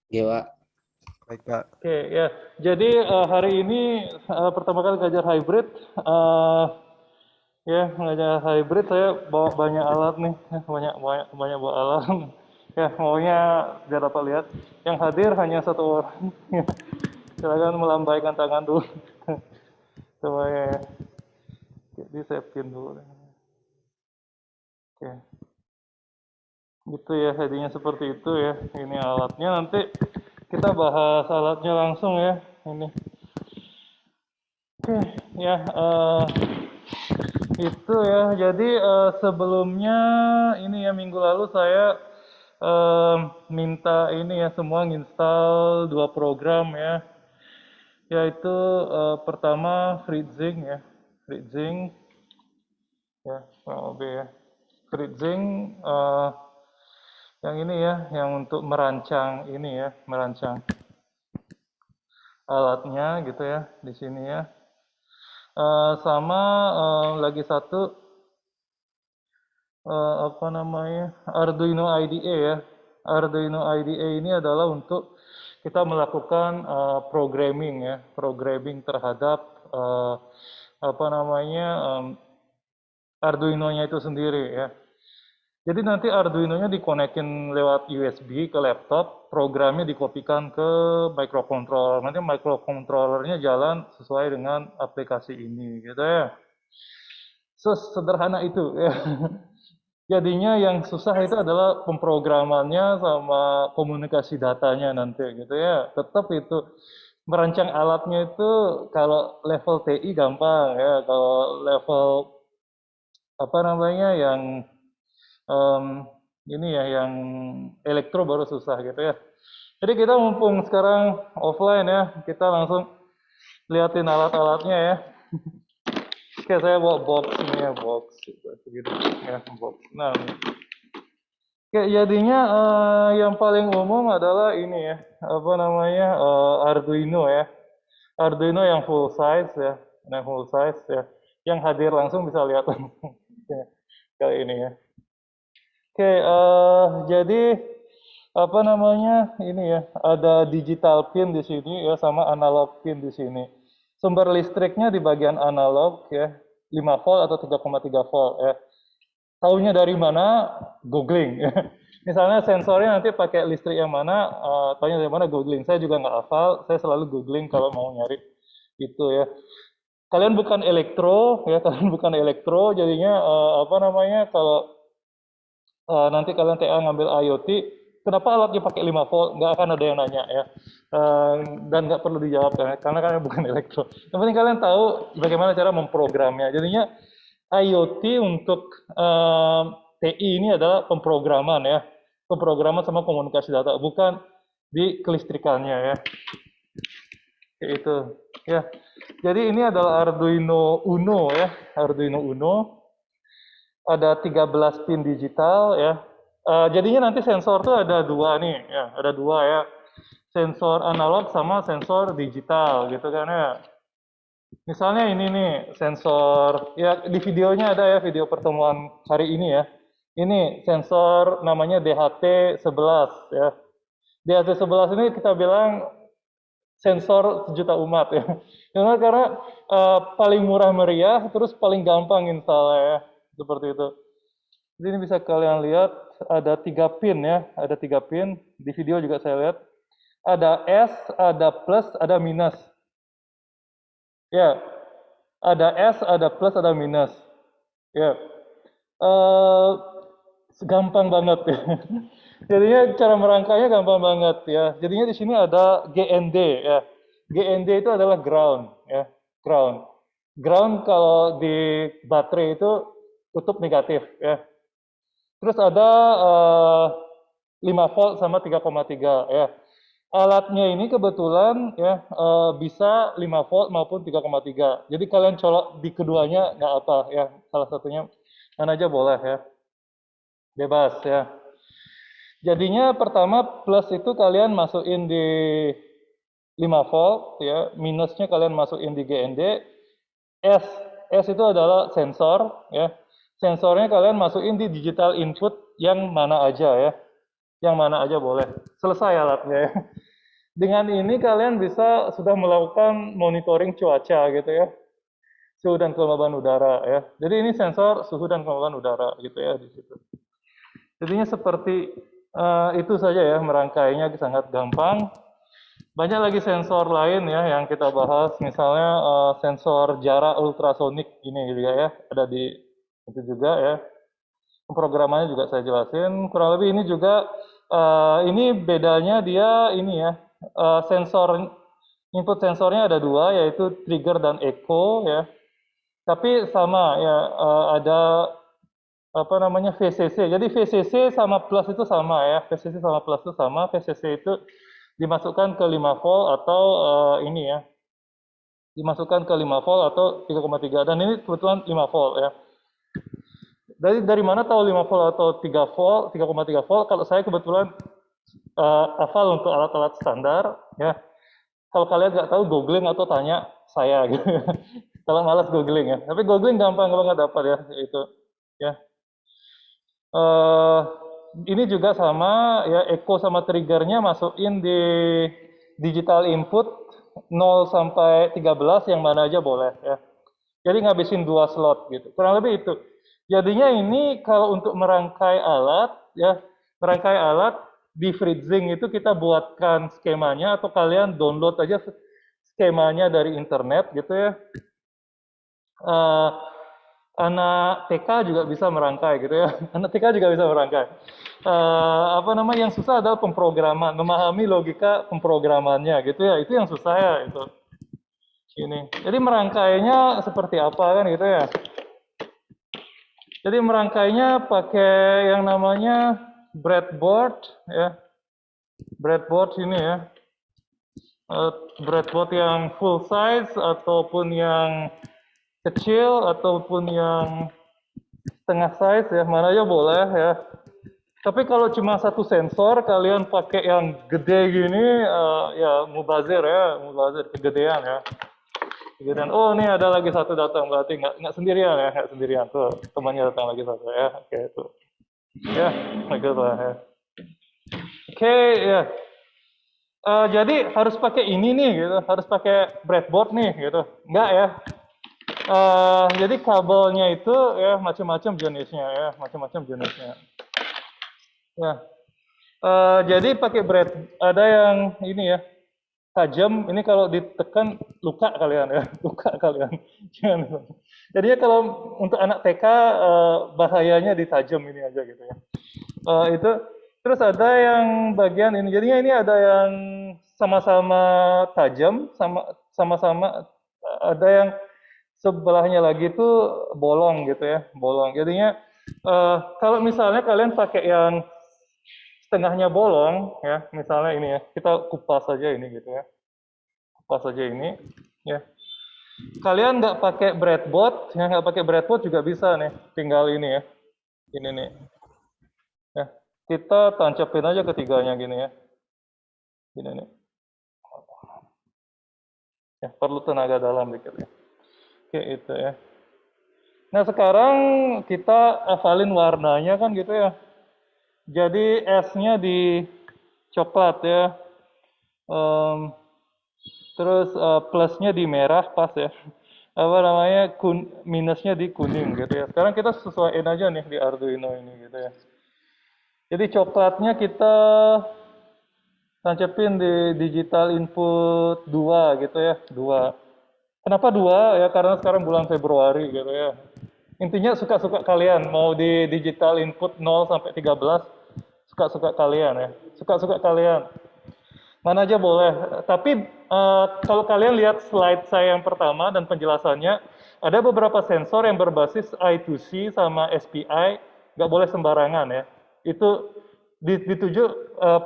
Dewa. Baik, Kak. Oke, ya. Jadi hari ini pertama kali ngajar hybrid. eh ya, ngajar hybrid saya bawa banyak alat nih, banyak banyak banyak bawa alat. Ya, maunya biar dapat lihat. Yang hadir hanya satu orang. Silakan melambaikan tangan dulu. Supaya disiapin dulu. Oke, gitu ya, jadinya seperti itu ya. Ini alatnya, nanti kita bahas alatnya langsung ya. Ini. Oke, ya. Itu ya, jadi sebelumnya ini ya minggu lalu saya minta ini ya semua nginstal dua program ya, yaitu pertama FreeZing ya, FreeZing ya, kurang lebih ya, FreeZing yang ini ya, yang untuk merancang ini ya, merancang alatnya gitu ya di sini ya. Sama lagi satu apa namanya, Arduino IDE ya. Arduino IDE ini adalah untuk kita melakukan programming ya, programming terhadap apa namanya, Arduino-nya itu sendiri ya. Jadi nanti Arduino-nya dikonekin lewat USB ke laptop, programnya dikopikan ke microcontroller. Nanti microcontrollernya jalan sesuai dengan aplikasi ini gitu ya. Sederhana itu ya. Jadinya yang susah itu adalah pemrogramannya sama komunikasi datanya nanti gitu ya. Tetap itu merancang alatnya itu kalau level TI gampang ya. Kalau level apa namanya yang em, ini ya yang elektro baru susah gitu ya. Jadi kita mumpung sekarang offline ya, kita langsung liatin alat-alatnya ya. Oke, saya bawa box ini ya, box gitu ya, box. Nah, oke, jadinya yang paling umum adalah ini ya, apa namanya, Arduino ya. Arduino yang full size ya, yang full size ya. Yang hadir langsung bisa lihat ya, kali ini ya. Oke, jadi apa namanya, ini ya, ada digital pin di sini ya, sama analog pin di sini. Sumber listriknya di bagian analog ya, 5 volt atau 3,3 volt ya. Taunya dari mana? Googling. Misalnya sensornya nanti pakai listrik yang mana, taunya dari mana? Googling. Saya juga nggak hafal, saya selalu googling kalau mau nyari itu ya. Kalian bukan elektro ya, kalian bukan elektro, jadinya apa namanya, kalau nanti kalian TA ngambil IoT, kenapa alatnya pakai 5 volt? Nggak akan ada yang nanya ya. Dan nggak perlu dijawab karena kalian bukan elektro. Yang penting kalian tahu bagaimana cara memprogramnya. Jadinya IoT untuk TI ini adalah pemrograman ya. Pemrograman sama komunikasi data, bukan di kelistrikannya ya. Itu ya. Jadi ini adalah Arduino Uno ya. Arduino Uno. Ada 13 pin digital ya. Jadinya nanti sensor tuh ada dua nih ya. Ada dua ya. Sensor analog sama sensor digital gitu kan ya. Misalnya ini nih sensor, ya di videonya ada ya, video pertemuan hari ini ya. Ini sensor namanya DHT11 ya. DHT11 ini kita bilang sensor sejuta umat ya. Karena paling murah meriah, terus paling gampang installnya ya. Seperti itu. Jadi ini bisa kalian lihat ada 3 pin ya, ada 3 pin. Di video juga saya lihat. Ada S, ada plus, ada minus. Ya, ada S, ada plus, ada minus. Ya, eh gampang banget ya. Jadinya cara merangkainya gampang banget ya. Jadinya di sini ada GND ya. GND itu adalah ground ya, ground. Ground kalau di baterai itu kutub negatif ya. Terus ada 5 volt sama 3,3 ya. Alatnya ini kebetulan ya bisa 5 volt maupun 3,3. Jadi kalian colok di keduanya nggak apa ya. Salah satunya mana aja boleh ya. Bebas ya. Jadinya pertama plus itu kalian masukin di 5 volt ya, minusnya kalian masukin di GND. S S itu adalah sensor ya. Sensornya kalian masukin di digital input yang mana aja ya. Yang mana aja boleh. Selesai alatnya ya. Dengan ini kalian bisa sudah melakukan monitoring cuaca gitu ya. Suhu dan kelembaban udara ya. Jadi ini sensor suhu dan kelembaban udara gitu ya di situ. Jadinya seperti itu saja ya, merangkainya sangat gampang. Banyak lagi sensor lain ya yang kita bahas, misalnya sensor jarak ultrasonik ini juga ya, ada di itu juga ya. Pemrogramannya juga saya jelasin. Kurang lebih ini juga ini bedanya dia ini ya, sensor input sensornya ada dua, yaitu trigger dan echo ya. Tapi sama ya, ada apa namanya VCC. Jadi VCC sama plus itu sama ya. VCC sama plus itu sama. VCC itu dimasukkan ke 5 volt atau ini ya. Dimasukkan ke 5 volt atau 3,3 dan ini kebetulan 5 volt ya. Dari mana tahu 5 volt atau 3 volt, 3,3 volt? Kalau saya kebetulan hafal untuk alat-alat standar ya. Kalau kalian nggak tahu googling atau tanya saya gitu. Kalau malas googling ya. Tapi googling gampang banget dapat ya itu ya. Uh, ini juga sama ya, echo sama triggernya masukin di digital input 0 sampai 13 yang mana aja boleh ya. Jadi ngabisin 2 slot gitu. Kurang lebih itu. Jadinya ini kalau untuk merangkai alat ya, merangkai alat di freezing itu kita buatkan skemanya atau kalian download aja skemanya dari internet gitu ya. Anak TK juga bisa merangkai gitu ya. Anak TK juga bisa merangkai. Apa namanya, yang susah adalah pemrograman, memahami logika pemrogramannya gitu ya. Itu yang susah ya itu. Ini. Jadi merangkainya seperti apa kan gitu ya. Jadi merangkainya pakai yang namanya breadboard ya. Breadboard ini ya. Breadboard yang full size ataupun yang kecil ataupun yang setengah size ya, mana aja boleh ya. Tapi kalau cuma satu sensor, kalian pakai yang gede gini, ya mubazir ya, mubazir kegedean ya. Kegedean. Oh, ini ada lagi satu datang, berarti nggak sendirian ya, nggak sendirian tuh, temannya datang lagi satu ya, oke itu. Ya, begitu lah ya. Oke ya. Jadi harus pakai ini nih, gitu, harus pakai breadboard nih, gitu. Enggak ya. Jadi kabelnya itu ya macam-macam jenisnya ya, macam-macam jenisnya. Ya. Jadi pakai bread, ada yang ini ya, tajam. Ini kalau ditekan luka kalian ya, luka kalian. Jadinya kalau untuk anak TK bahayanya di tajam ini aja gitu ya. Itu terus ada yang bagian ini. Jadinya ini ada yang sama-sama tajam, sama-sama ada yang sebelahnya lagi itu bolong gitu ya, bolong. Jadinya kalau misalnya kalian pakai yang setengahnya bolong ya, misalnya ini ya, kita kupas saja ini gitu ya, kupas saja ini ya. Kalian nggak pakai breadboard ya, nggak pakai breadboard juga bisa nih, tinggal ini ya, ini nih ya, kita tancapin aja ketiganya gini ya, gini nih ya, perlu tenaga dalam dikit ya. Oke itu ya. Nah sekarang kita hafalin warnanya kan gitu ya. Jadi S-nya di coklat ya. Terus plusnya di merah pas ya. Apa namanya, minusnya di kuning gitu ya. Sekarang kita sesuaiin aja nih di Arduino ini gitu ya. Jadi coklatnya kita tancapin di digital input 2 gitu ya, 2. Kenapa 2? Ya karena sekarang bulan Februari gitu ya. Intinya suka-suka kalian, mau di digital input 0 sampai 13, suka-suka kalian ya. Suka-suka kalian. Mana aja boleh. Tapi kalau kalian lihat slide saya yang pertama dan penjelasannya, ada beberapa sensor yang berbasis I2C sama SPI, nggak boleh sembarangan ya. Itu dituju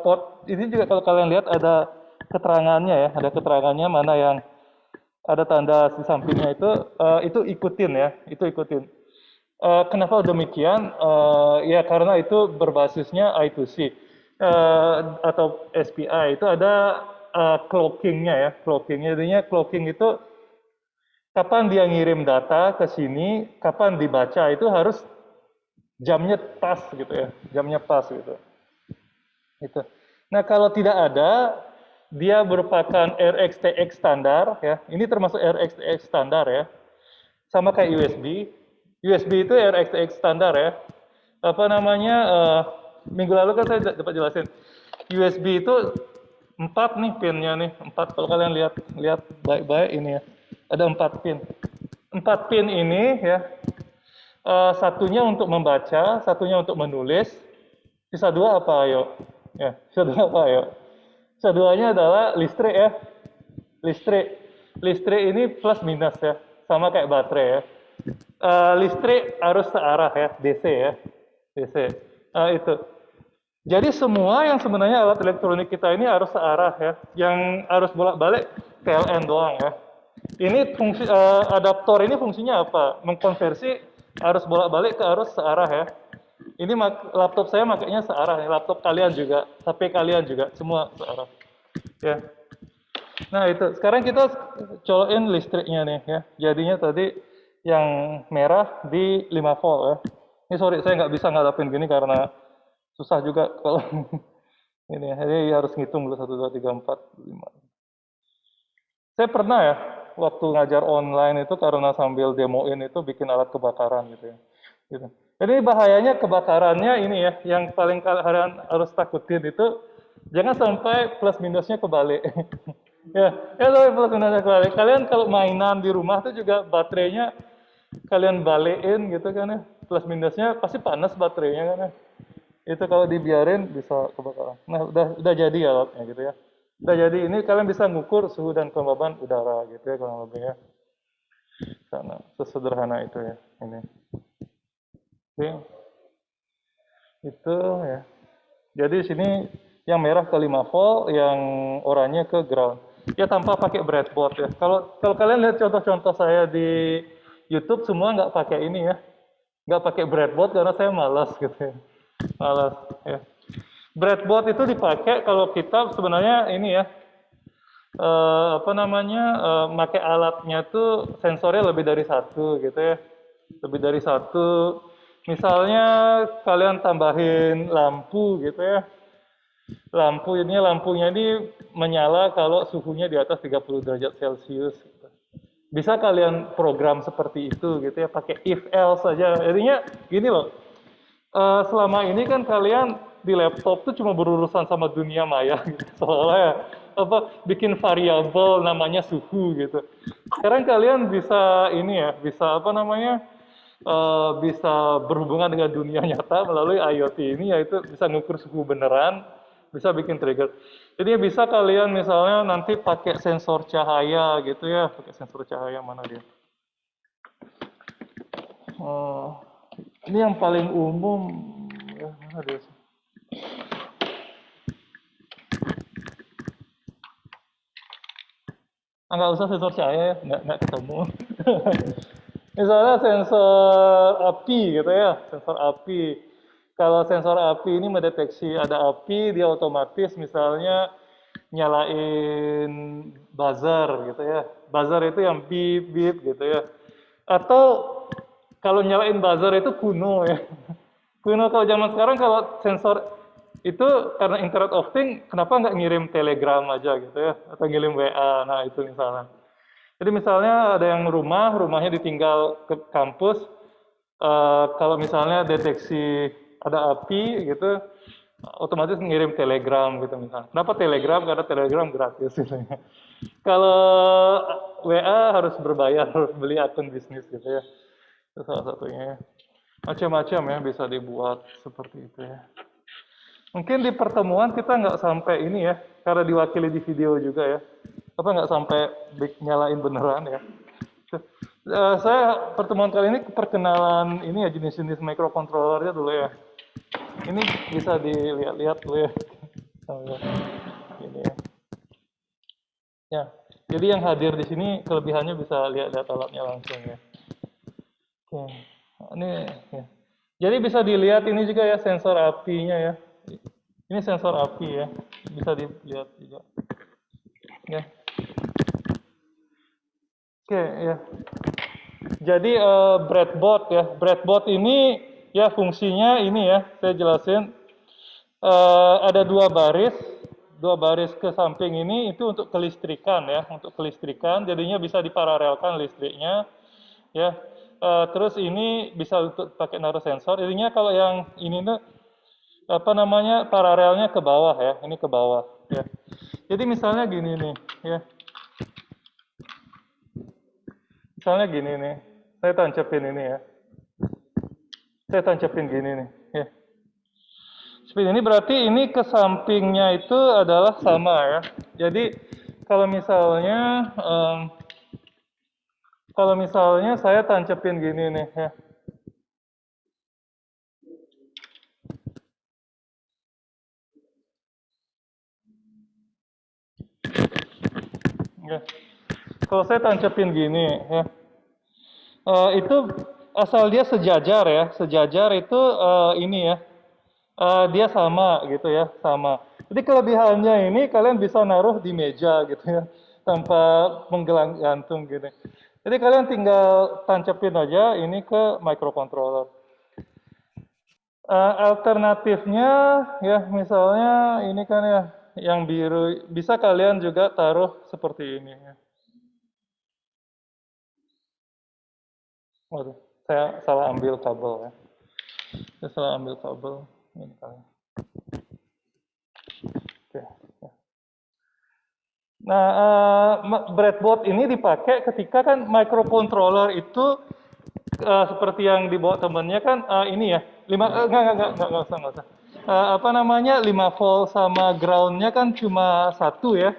port ini juga kalau kalian lihat ada keterangannya ya, ada keterangannya mana yang ada tanda di sampingnya itu ikutin ya, itu ikutin. Kenapa demikian? Ya karena itu berbasisnya I2C atau SPI. Itu ada clockingnya ya, clockingnya. Jadinya clocking itu kapan dia ngirim data ke sini, kapan dibaca, itu harus jamnya pas gitu ya, jamnya pas gitu. Gitu. Nah, kalau tidak ada, dia merupakan RxTX standar ya. Ini termasuk RxTX standar ya. Sama kayak USB. USB itu RxTX standar ya. Apa namanya? Minggu lalu kan saya dapat jelasin. USB itu 4 nih pinnya nih. 4 kalau kalian lihat lihat baik-baik ini ya. Ada 4 pin. 4 pin ini ya. Satunya untuk membaca, satunya untuk menulis. Sisa dua apa ayo? Ya, sisa dua apa ayo? Sisa duanya adalah listrik ya. Listrik. Listrik ini plus minus ya. Sama kayak baterai ya. Listrik arus searah ya, DC ya. DC. Itu. Jadi semua yang sebenarnya alat elektronik kita ini arus searah ya. Yang arus bolak-balik PLN doang ya. Ini fungsi adaptor ini fungsinya apa? Mengkonversi arus bolak-balik ke arus searah ya. Ini laptop saya makanya searah, laptop kalian juga, HP kalian juga, semua searah. Ya. Nah itu, sekarang kita colokin listriknya nih ya. Jadinya tadi yang merah di 5 volt ya. Ini sorry, saya nggak bisa ngadapin gini karena susah juga kalau ini ya. Jadi harus ngitung dulu 1, 2, 3, 4, 5. Saya pernah ya, waktu ngajar online itu karena sambil demoin itu bikin alat kebakaran gitu ya. Gitu. Jadi bahayanya kebakarannya ini ya, yang paling kalian harus takutin itu jangan sampai plus minusnya kebalik. Ya, sampai plus minusnya kebalik. Kalian kalau mainan di rumah tuh juga baterainya kalian balikin gitu kan ya, plus minusnya pasti panas baterainya kan ya. Itu kalau dibiarin bisa kebakaran. Nah, udah jadi alatnya gitu ya. Udah jadi ini kalian bisa ngukur suhu dan kelembaban udara gitu ya kurang lebih ya. Karena sesederhana itu ya ini. Oke. Itu ya. Jadi sini yang merah ke 5 volt, yang oranye ke ground. Ya tanpa pakai breadboard ya. Kalau kalian lihat contoh-contoh saya di YouTube semua nggak pakai ini ya. Nggak pakai breadboard karena saya malas gitu ya. Malas ya. Breadboard itu dipakai kalau kita sebenarnya ini ya, apa namanya, pakai alatnya tuh sensornya lebih dari satu gitu ya, lebih dari satu. Misalnya kalian tambahin lampu gitu ya, lampunya ini menyala kalau suhunya di atas 30 derajat Celcius. Bisa kalian program seperti itu gitu ya, pakai if else saja. Jadinya gini loh, selama ini kan kalian di laptop tuh cuma berurusan sama dunia maya gitu. Seolah ya, apa bikin variabel namanya suhu gitu. Sekarang kalian bisa ini ya, bisa apa namanya, bisa berhubungan dengan dunia nyata melalui IoT ini, yaitu bisa ngukur suhu beneran, bisa bikin trigger. Jadi bisa kalian misalnya nanti pakai sensor cahaya gitu ya, pakai sensor cahaya mana dia? Ini yang paling umum ya, mana dia? Nggak usah sensor cahaya ya, nggak ketemu. Misalnya sensor api gitu ya, sensor api. Kalau sensor api ini mendeteksi ada api, dia otomatis misalnya nyalain buzzer gitu ya. Buzzer itu yang beep beep gitu ya. Atau kalau nyalain buzzer itu kuno ya. Kuno kalau zaman sekarang kalau sensor itu karena Internet of Things, kenapa nggak ngirim telegram aja gitu ya, atau ngirim WA, nah itu misalnya. Jadi misalnya ada yang rumahnya ditinggal ke kampus, kalau misalnya deteksi ada api gitu, otomatis ngirim telegram gitu misalnya. Kenapa telegram? Karena telegram gratis gitu ya. Kalau WA harus berbayar, harus beli akun bisnis gitu ya. Itu salah satunya. Macam-macam ya bisa dibuat seperti itu ya. Mungkin di pertemuan kita nggak sampai ini ya, karena diwakili di video juga ya. Apa nggak sampai nyalain beneran ya. Saya pertemuan kali ini perkenalan ini ya jenis-jenis microcontrollernya dulu ya. Ini bisa dilihat-lihat dulu ya. Ini ya. Ya, jadi yang hadir di sini kelebihannya bisa lihat-lihat alatnya langsung ya. Oke, ini ya. Jadi bisa dilihat ini juga ya sensor apinya ya. Ini sensor api ya, bisa dilihat juga. Ya. Oke ya. Jadi breadboard ya, breadboard ini ya fungsinya ini ya, saya jelasin. ada dua baris ke samping ini itu untuk kelistrikan ya, untuk kelistrikan. Jadinya bisa diparalelkan listriknya, ya. Terus ini bisa untuk pakai naruh sensor. Jadinya kalau yang ini tuh apa namanya paralelnya ke bawah ya, ini ke bawah ya. Jadi misalnya gini nih, ya. Misalnya gini nih, saya tancapin ini ya. Saya tancapin gini nih, ya. Seperti ini berarti ini ke sampingnya itu adalah sama ya. Jadi kalau misalnya kalau misalnya saya tancapin gini nih ya. Ya. Kalau saya tancapin gini ya. Itu asal dia sejajar ya. Sejajar itu ini ya. Dia sama gitu ya, sama. Jadi kelebihannya ini kalian bisa naruh di meja gitu ya, tanpa menggelang gantung gitu. Jadi kalian tinggal tancapin aja ini ke microcontroller. Alternatifnya ya misalnya ini kan ya, yang biru bisa kalian juga taruh seperti ini ya. Waduh, saya salah ambil kabel ya. Saya salah ambil kabel. Ini kalian. Oke. Nah, breadboard ini dipakai ketika kan microcontroller itu seperti yang dibawa temennya kan ini ya, enggak usah, enggak usah. Apa namanya, 5 volt sama groundnya kan cuma satu ya,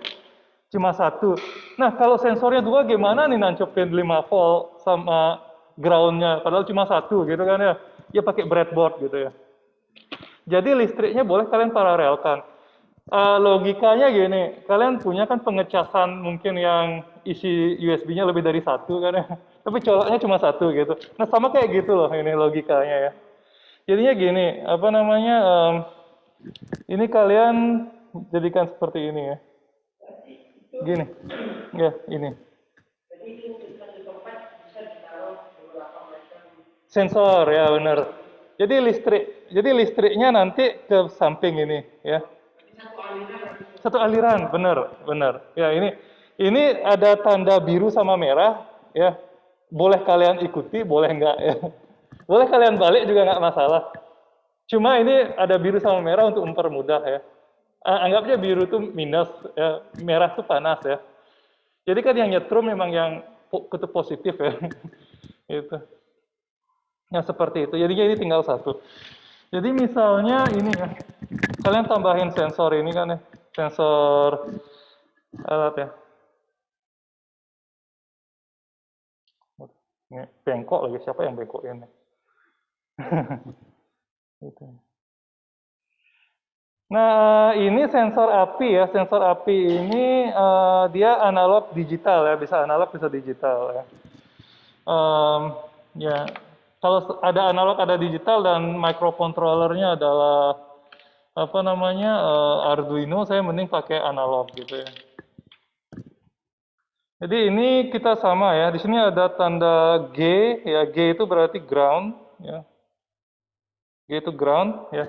cuma satu. Nah, kalau sensornya dua gimana nih nancepin 5 volt sama groundnya, padahal cuma satu gitu kan ya. Ya pakai breadboard gitu ya. Jadi listriknya boleh kalian paralelkan. Logikanya gini, kalian punya kan pengecasan mungkin yang isi USB-nya lebih dari satu kan ya, tapi coloknya cuma satu gitu. Nah sama kayak gitu loh ini logikanya ya. Jadinya gini, apa namanya, ini kalian jadikan seperti ini ya. Gini, ya ini. Sensor ya benar. Jadi listriknya nanti ke samping ini ya. Satu aliran, benar, benar. Ya ini ada tanda biru sama merah, ya. Boleh kalian ikuti, boleh enggak ya. Boleh kalian balik juga nggak masalah. Cuma ini ada biru sama merah untuk mempermudah ya. Anggapnya biru itu minus, ya. Merah itu panas ya. Jadi kan yang nyetrum memang yang kutub positif ya. Itu. Nah seperti itu. Jadinya ini tinggal satu. Jadi misalnya ini ya, kalian tambahin sensor ini kan ya, sensor alat ya. Ini bengkok lagi, siapa yang bengkok ini? Gitu. Nah, ini sensor api ya. Sensor api ini dia analog digital ya, bisa analog bisa digital ya. Ya, kalau ada analog ada digital dan microcontrollernya adalah apa namanya Arduino, saya mending pakai analog gitu ya. Jadi ini kita sama ya. Di sini ada tanda G ya. G itu berarti ground ya. G itu ground ya.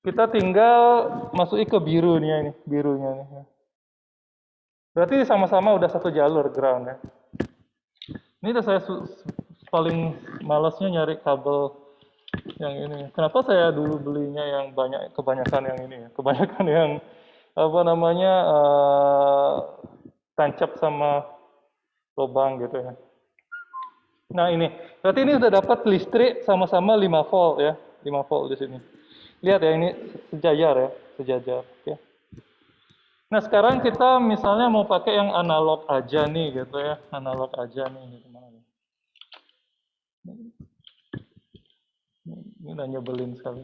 Kita tinggal masukin ke birunya ini, birunya nih. Ya. Berarti sama-sama udah satu jalur ground ya. Ini udah saya paling malasnya nyari kabel yang ini. Kenapa saya dulu belinya yang banyak, kebanyakan yang ini ya. Kebanyakan yang apa namanya tancap sama lubang gitu ya. Nah ini, berarti ini udah dapat listrik sama-sama 5 volt ya, 5 volt di sini. Lihat ya ini sejajar ya, sejajar. Oke. Nah sekarang kita misalnya mau pakai yang analog aja nih gitu ya, analog aja nih gitu. Ini udah nyebelin sekali.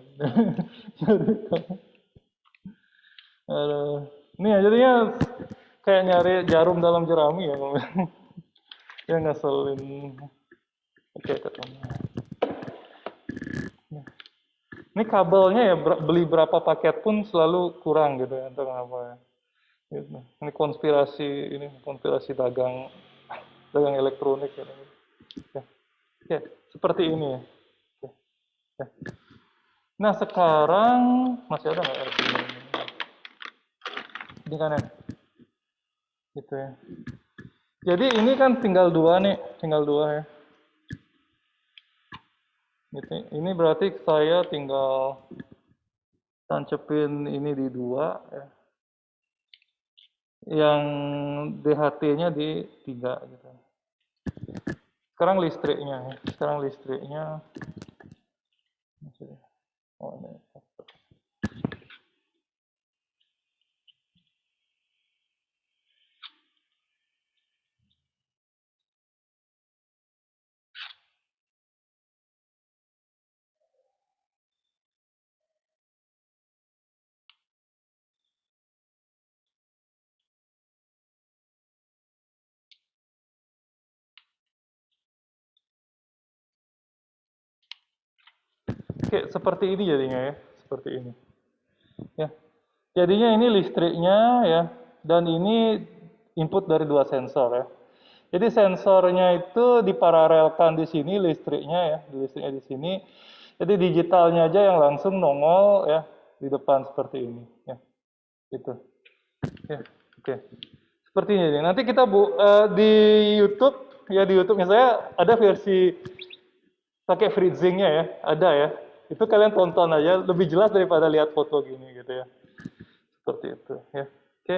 Aduh. Ini ya jadinya kayak nyari jarum dalam jerami ya. Ya ngeselin. Oke ketemu. Ini kabelnya ya beli berapa paket pun selalu kurang gitu ya, entah kenapa ya. Gitu. Ini konspirasi dagang dagang elektronik ya. Ya, ya seperti ini ya. Ya. Ya. Nah sekarang masih ada nggak RGB? Di kanan, gitu ya. Jadi ini kan tinggal dua nih, tinggal dua ya. Gitu. Ini berarti saya tinggal tancepin ini di dua ya. Yang DHT-nya di tiga gitu. Sekarang listriknya ya. Sekarang listriknya. Oh, ini. Oke, seperti ini jadinya ya. Seperti ini. Ya. Jadinya ini listriknya ya. Dan ini input dari dua sensor ya. Jadi sensornya itu diparalelkan di sini listriknya ya, listriknya di sini. Jadi digitalnya aja yang langsung nongol ya di depan seperti ini ya. Gitu. Ya, oke. Seperti ini. Nanti kita di YouTube ya di YouTube-nya saya ada versi pakai freezingnya ya, ada ya. Itu kalian tonton aja lebih jelas daripada lihat foto gini gitu ya. Seperti itu ya. Oke.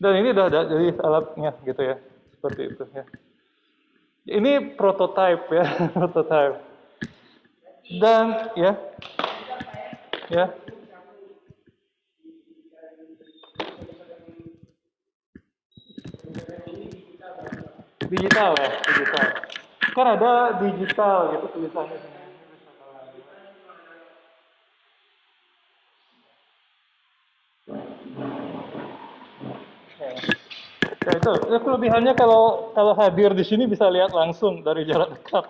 Dan ini udah ada jadi alatnya gitu ya. Seperti itu ya. Ini prototype ya, prototype. Dan ya, ya, digital ya, digital. Kan ada digital gitu tulisannya. Ya. Ya itu kelebihannya kalau kalau hadir di sini bisa lihat langsung dari jarak dekat,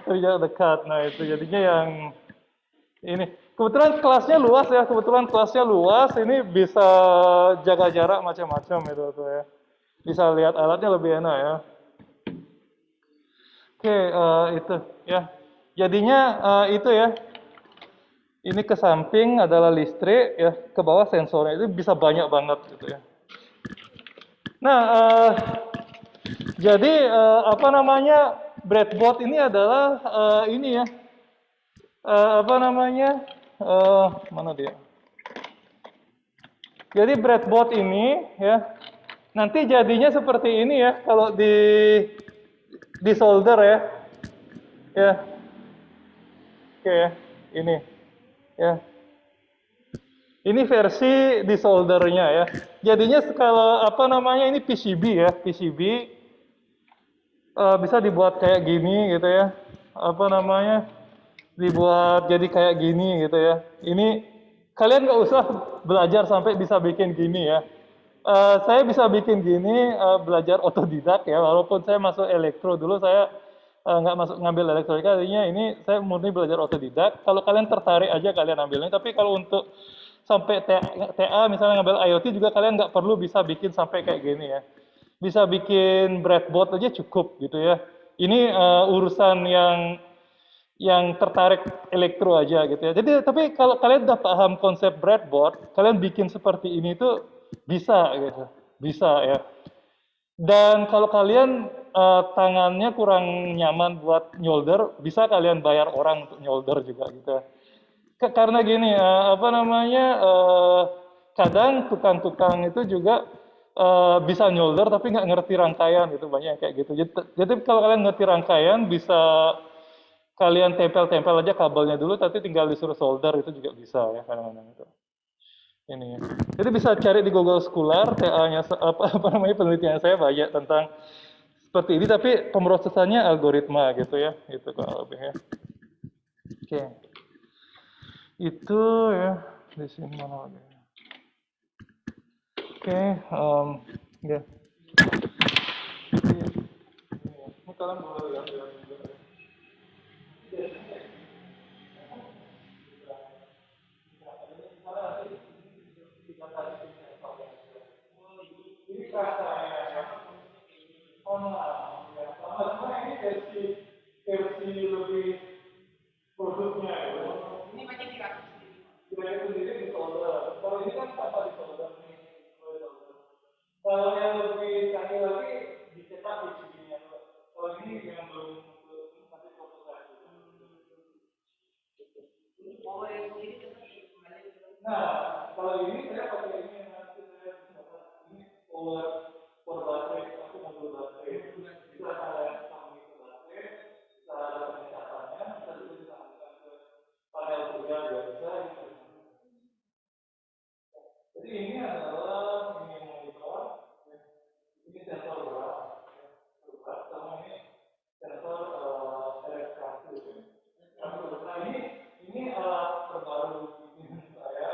dari jarak dekat. Nah itu jadinya yang ini kebetulan kelasnya luas ya, kebetulan kelasnya luas. Ini bisa jaga jarak macam-macam itu tuh ya. Bisa lihat alatnya lebih enak ya. Oke, itu ya. Jadinya itu ya. Ini ke samping adalah listrik ya, ke bawah sensornya itu bisa banyak banget gitu ya. Nah, jadi apa namanya breadboard ini adalah ini ya, apa namanya mana dia? Jadi breadboard ini ya, nanti jadinya seperti ini ya kalau di solder ya, ya, oke ya, ini ya. Ini versi di soldernya ya. Jadinya kalau apa namanya ini PCB ya, PCB bisa dibuat kayak gini gitu ya. Apa namanya? Dibuat jadi kayak gini gitu ya. Ini kalian nggak usah belajar sampai bisa bikin gini ya. Saya bisa bikin gini belajar otodidak ya. Walaupun saya masuk elektro dulu, saya nggak masuk ngambil elektronika. Artinya ini saya murni belajar otodidak. Kalau kalian tertarik aja kalian ambilnya. Tapi kalau untuk sampai TA misalnya ngambil IoT juga kalian nggak perlu bisa bikin sampai kayak gini ya. Bisa bikin breadboard aja cukup gitu ya. Ini urusan yang tertarik elektro aja gitu ya. Jadi tapi kalau kalian udah paham konsep breadboard, kalian bikin seperti ini tuh bisa gitu. Bisa ya. Dan kalau kalian tangannya kurang nyaman buat nyolder, bisa kalian bayar orang untuk nyolder juga gitu ya. Karena gini, apa namanya, kadang tukang-tukang itu juga bisa nyolder tapi nggak ngerti rangkaian gitu, banyak kayak gitu. Jadi kalau kalian ngerti rangkaian bisa kalian tempel-tempel aja kabelnya dulu, tapi tinggal disuruh solder itu juga bisa ya kadang-kadang itu. Ini ya. Jadi bisa cari di Google Scholar, TA-nya apa namanya penelitian saya banyak tentang seperti ini, tapi pemrosesannya algoritma gitu ya, itu kalau lebih ya. Oke. Itu ya di sini mana lagi? Oke, ya. Ini kalian boleh lihat-lihat juga. Ini rasanya ya. Oh, nah, ya. Sama ini versi lebih produknya ya. Jadi sendiri di solder. Kalau ini kan tanpa di solder nih. Kalau yang lebih canggih lagi dicetak di sini. Kalau ini yang belum nanti fokus lagi. Nah, kalau ini saya pakai ini nanti saya ini power baterai, aku modul baterai. Itu ada sambung ke baterai, kita ada pengecatannya, kita juga disambungkan ke panel surya biar bisa. Jadi ini adalah ini monitor, ini sensor berat, sama ini sensor RF1. Nah ini alat terbaru di saya.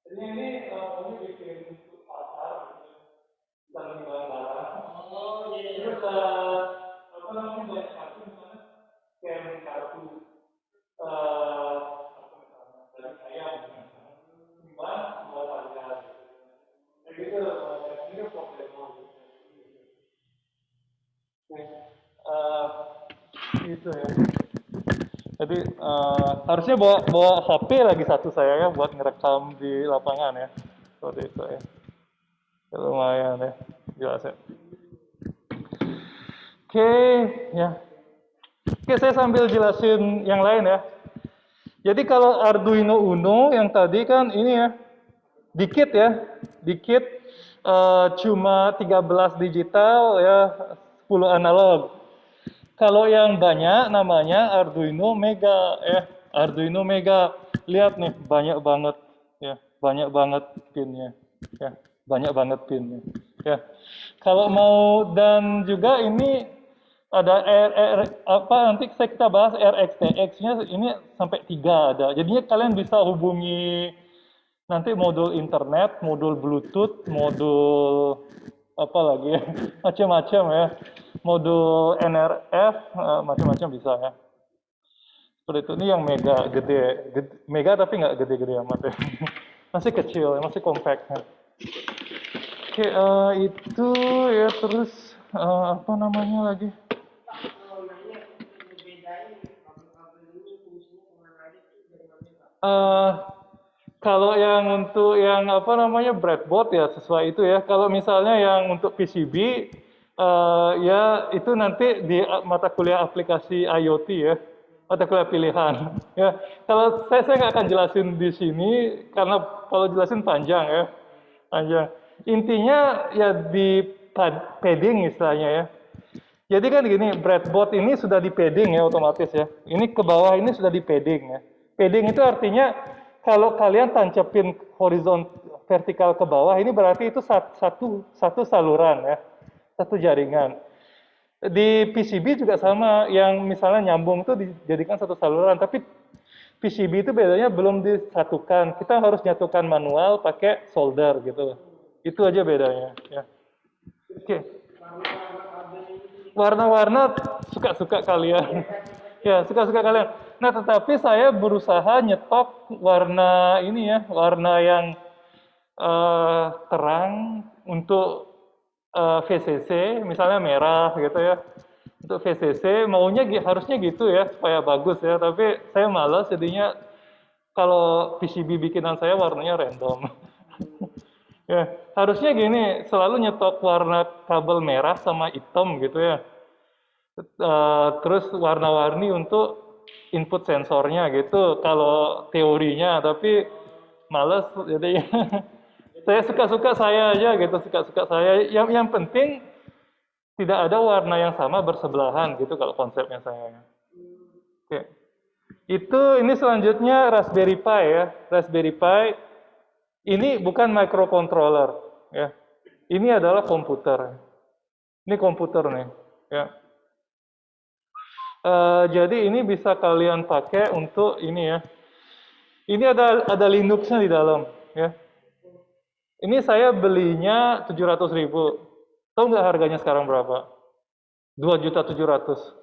Jadi ini bikin pasar, bisa menimbang barang. Oh iya. Terus apa namanya banyak kartu misalnya scan kartu apa misalnya dari saya menimbang buat harga. Jadi itu ini problemnya. Itu ya. Jadi harusnya bawa HP lagi satu saya ya buat ngerekam di lapangan ya. Seperti itu ya. Ya, lumayan ya, jelas ya. Oke, ya. Oke, saya sambil jelasin yang lain ya. Jadi kalau Arduino Uno yang tadi kan ini ya, dikit ya, dikit cuma 13 digital ya, 10 analog. Kalau yang banyak namanya Arduino Mega ya, Arduino Mega. Lihat nih, banyak banget ya, banyak banget pinnya ya, banyak banget pinnya ya. Kalau mau dan juga ini ada apa nanti kita bahas RxTX-nya ini sampai 3 ada. Jadinya kalian bisa hubungi nanti modul internet, modul Bluetooth, modul apa lagi ya, macam-macam ya, modul NRF, macam-macam bisa ya. Seperti itu. Ini yang mega gede, mega tapi nggak gede-gede amat ya. Masih kecil, masih compact ya. Oke, itu ya. Terus apa namanya lagi? Kalau yang untuk yang apa namanya breadboard ya sesuai itu ya. Kalau misalnya yang untuk PCB ya itu nanti di mata kuliah aplikasi IoT ya, mata kuliah pilihan ya. Kalau saya nggak akan jelasin di sini karena kalau jelasin panjang ya, panjang. Intinya ya di padding istilahnya ya. Jadi kan gini, breadboard ini sudah di padding ya otomatis ya. Ini ke bawah ini sudah di padding ya. Padding itu artinya kalau kalian tancapin horizon vertikal ke bawah ini berarti itu satu saluran ya, satu jaringan. Di PCB juga sama, yang misalnya nyambung itu dijadikan satu saluran, tapi PCB itu bedanya belum disatukan. Kita harus nyatukan manual pakai solder gitu. Itu aja bedanya ya. Oke. Warna-warna suka-suka kalian. Ya, suka-suka kalian. Nah, tetapi saya berusaha nyetok warna ini ya, warna yang terang untuk VCC, misalnya merah gitu ya. Untuk VCC maunya harusnya gitu ya, supaya bagus ya. Tapi saya malas jadinya kalau PCB bikinan saya warnanya random. Ya, harusnya gini, selalu nyetok warna kabel merah sama hitam gitu ya. Terus warna-warni untuk input sensornya gitu kalau teorinya, tapi males jadi saya suka-suka saya aja gitu, suka-suka saya. Yang penting tidak ada warna yang sama bersebelahan gitu kalau konsepnya saya. Oke. Ini selanjutnya Raspberry Pi ya. Raspberry Pi ini bukan microcontroller ya. Ini adalah komputer. Ini komputer nih ya. Jadi ini bisa kalian pakai untuk ini ya. Ini ada Linux-nya di dalam ya. Ini saya belinya 700.000. Tahu nggak harganya sekarang berapa? 2.700.000.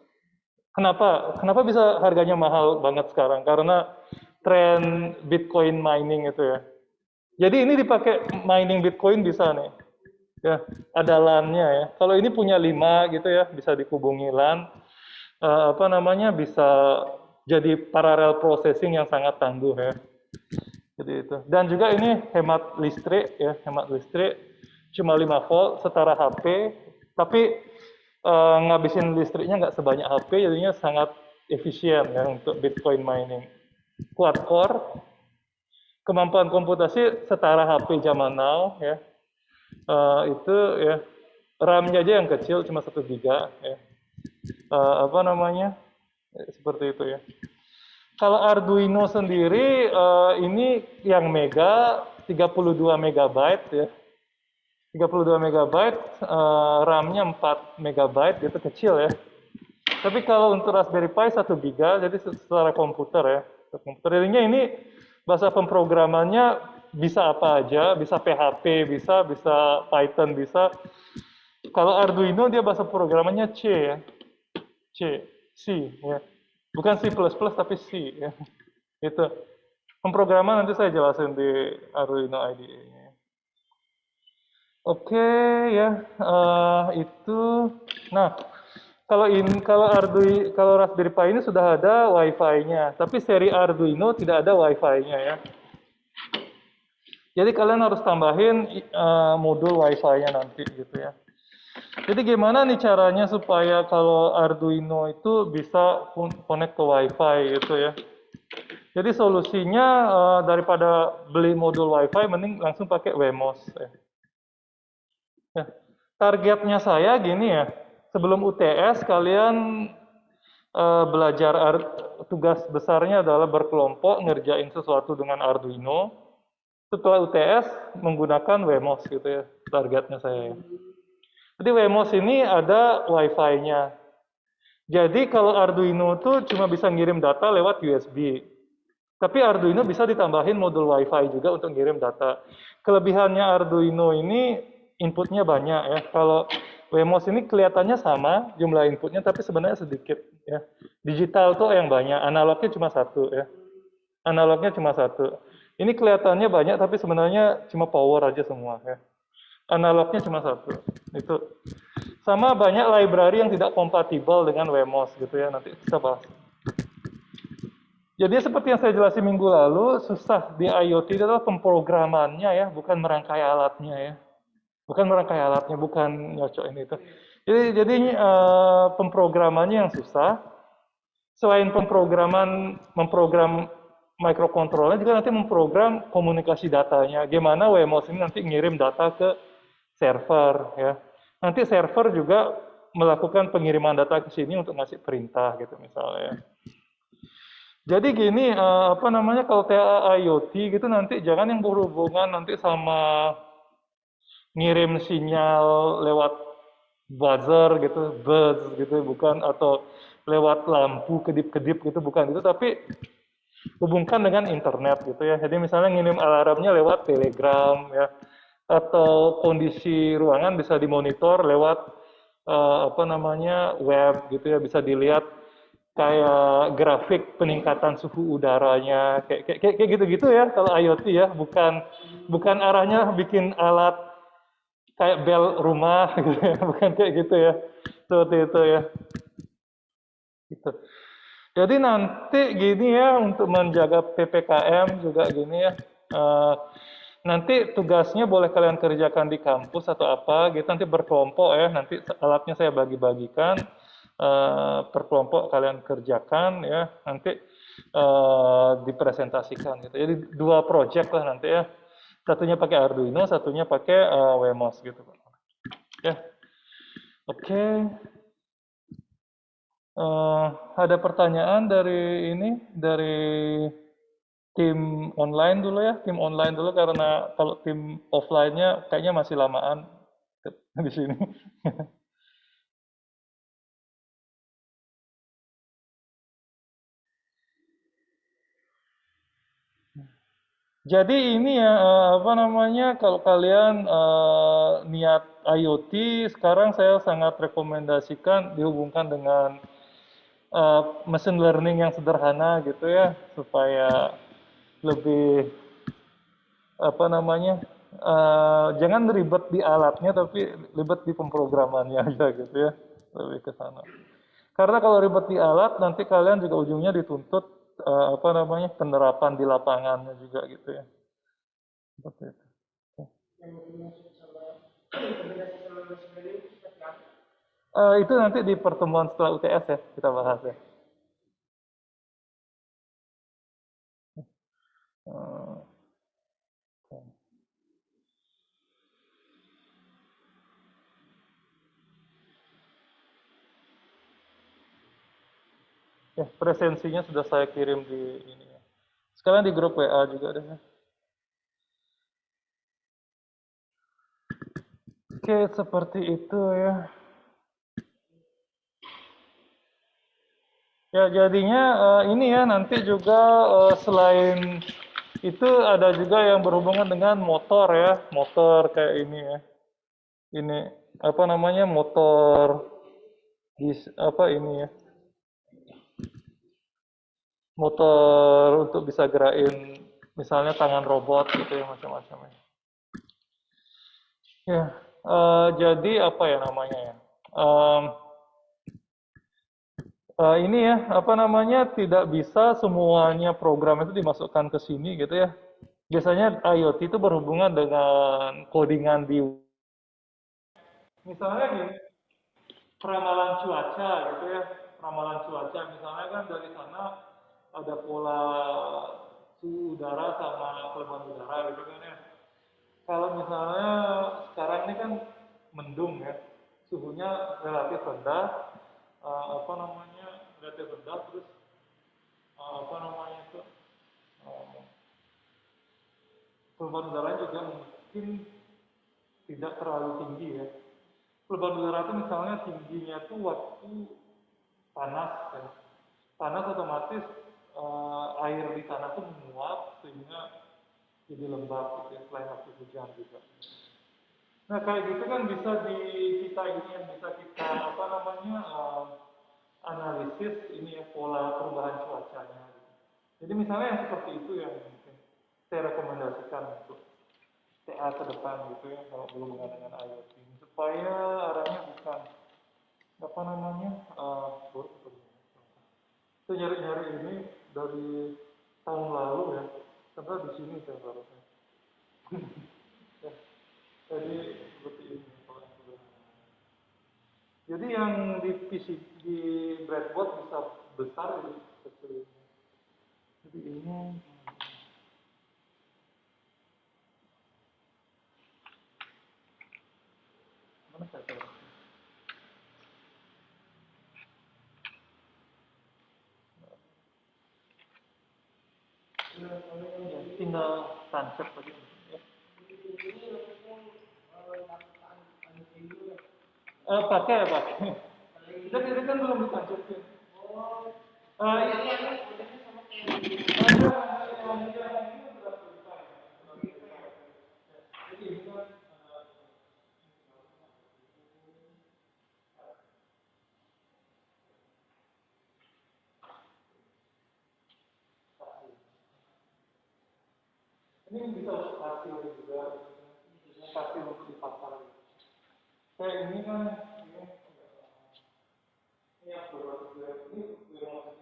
Kenapa? Kenapa bisa harganya mahal banget sekarang? Karena tren Bitcoin mining itu ya. Jadi ini dipakai mining Bitcoin bisa nih. Ya, ada LAN-nya ya. Kalau ini punya 5 gitu ya, bisa dihubungi LAN. Apa namanya, bisa jadi parallel processing yang sangat tangguh ya. Jadi itu. Dan juga ini hemat listrik ya, hemat listrik cuma 5 volt setara HP, tapi ngabisin listriknya nggak sebanyak HP, jadinya sangat efisien ya untuk Bitcoin mining. Quad core, kemampuan komputasi setara HP zaman now ya. Itu ya RAM-nya aja yang kecil cuma 1 giga ya. Apa namanya? Seperti itu ya. Kalau Arduino sendiri ini yang mega 32 megabyte ya. 32 megabyte, RAM-nya 4 megabyte, itu kecil ya. Tapi kalau untuk Raspberry Pi 1 giga, jadi secara komputer ya. Komputer ini bahasa pemrogramannya bisa apa aja, bisa PHP, bisa Python, bisa. Kalau Arduino dia bahasa programannya C ya. C ya. Bukan C++ tapi C ya. Itu. Pemrograman nanti saya jelasin di Arduino IDE-nya. Oke ya, itu. Nah, kalau Raspberry Pi ini sudah ada Wi-Fi-nya, tapi seri Arduino tidak ada Wi-Fi-nya ya. Jadi kalian harus tambahin modul Wi-Fi-nya nanti gitu ya. Jadi gimana nih caranya supaya kalau Arduino itu bisa connect ke Wi-Fi gitu ya. Jadi solusinya daripada beli modul Wi-Fi, mending langsung pakai Wemos ya. Ya. Targetnya saya gini ya, sebelum UTS kalian belajar tugas besarnya adalah berkelompok ngerjain sesuatu dengan Arduino. Setelah UTS menggunakan Wemos gitu ya, targetnya saya. Jadi Wemos ini ada Wi-Fi-nya. Jadi kalau Arduino tuh cuma bisa ngirim data lewat USB. Tapi Arduino bisa ditambahin modul Wi-Fi juga untuk ngirim data. Kelebihannya Arduino ini inputnya banyak ya. Kalau Wemos ini kelihatannya sama jumlah inputnya, tapi sebenarnya sedikit ya. Digital tuh yang banyak, analognya cuma satu ya. Analognya cuma satu. Ini kelihatannya banyak, tapi sebenarnya cuma power aja semua ya. Analognya cuma satu. Itu. Sama banyak library yang tidak kompatibel dengan Wemos gitu ya. Nanti kita bahas. Jadi seperti yang saya jelasin minggu lalu, susah di IoT itu adalah pemrogramannya ya, bukan merangkai alatnya ya. Bukan merangkai alatnya, bukan nyocokin itu. Jadi pemrogramannya yang susah. Selain memprogram microcontroller, juga nanti memprogram komunikasi datanya. Gimana Wemos ini nanti ngirim data ke server ya. Nanti server juga melakukan pengiriman data ke sini untuk ngasih perintah gitu misalnya. Jadi gini, apa namanya, kalau TA IoT gitu nanti jangan yang berhubungan nanti sama ngirim sinyal lewat buzzer gitu, buzz gitu, bukan, atau lewat lampu kedip-kedip gitu, bukan itu, tapi hubungkan dengan internet gitu ya. Jadi misalnya ngirim alarmnya lewat Telegram ya, atau kondisi ruangan bisa dimonitor lewat apa namanya, web gitu ya, bisa dilihat kayak grafik peningkatan suhu udaranya, kayak gitu-gitu ya kalau IoT ya, bukan arahnya bikin alat kayak bel rumah gitu ya, bukan kayak gitu ya, seperti itu ya. Gitu. Jadi nanti gini ya, untuk menjaga PPKM juga gini ya, nanti tugasnya boleh kalian kerjakan di kampus atau apa gitu, nanti berkelompok ya, nanti alatnya saya bagi-bagikan, per kelompok kalian kerjakan ya, nanti dipresentasikan gitu. Jadi 2 project lah nanti ya, satunya pakai Arduino, satunya pakai Wemos gitu. Ya, oke. Ada pertanyaan dari tim online dulu ya, tim online dulu, karena kalau tim offline-nya kayaknya masih lamaan di sini. Jadi ini ya, apa namanya, kalau kalian niat IoT, sekarang saya sangat rekomendasikan dihubungkan dengan machine learning yang sederhana gitu ya, supaya lebih, apa namanya, jangan ribet di alatnya, tapi ribet di pemrogramannya aja gitu ya, lebih ke sana. Karena kalau ribet di alat, nanti kalian juga ujungnya dituntut apa namanya penerapan di lapangannya juga gitu ya. Seperti itu. Itu nanti di pertemuan setelah UTS ya kita bahas ya. Eh, presensinya sudah saya kirim di ini ya. Sekalian di grup WA juga deh. Ya. Oke, seperti itu ya. Ya, jadinya ini ya nanti juga selain itu ada juga yang berhubungan dengan motor ya, motor kayak ini ya. Ini apa namanya motor apa ini ya? Motor untuk bisa gerakin misalnya tangan robot gitu ya macam-macam ya. Ya, jadi apa ya namanya ya? Em, ini ya, apa namanya, tidak bisa semuanya program itu dimasukkan ke sini gitu ya. Biasanya IoT itu berhubungan dengan codingan di, misalnya gini, peramalan cuaca gitu ya, peramalan cuaca misalnya kan dari sana ada pola suhu udara sama kelembaban udara gitu kan ya. Kalau misalnya sekarang ini kan mendung ya, suhunya relatif rendah, apa namanya, relatif rendah terus apa namanya itu uh, perubahan udara juga mungkin tidak terlalu tinggi ya. Perubahan udara itu misalnya tingginya tuh waktu panas ya. Panas otomatis air di sana tuh menguap sehingga jadi lembab gitu ya, selain waktu hujan juga. Nah kayak gitu kan bisa di kita ini yang bisa kita apa namanya analisis ini ya pola perubahan cuacanya. Jadi misalnya yang seperti itu yang mungkin saya rekomendasikan untuk TA ke depan gitu ya kalau berhubungan dengan IoT supaya arahnya bukan apa namanya saya nyari-nyari ini dari tahun lalu ya karena di sini saya baru ya, jadi seperti ini kalau yang sederhana. Jadi yang di PC di breadboard bisa besar jadi kecil. Jadi ini mana saya tahu? Ya, tinggal tancap aja. Ya. Pakai ya pakai. Kita kira kan belum ditancapin. Ini bisa untuk hasil juga, hasil untuk dipasar. Kayak ini kan, ini yang beberapa ini yang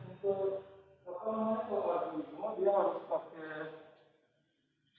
untuk apa namanya kalau lagi semua dia harus pakai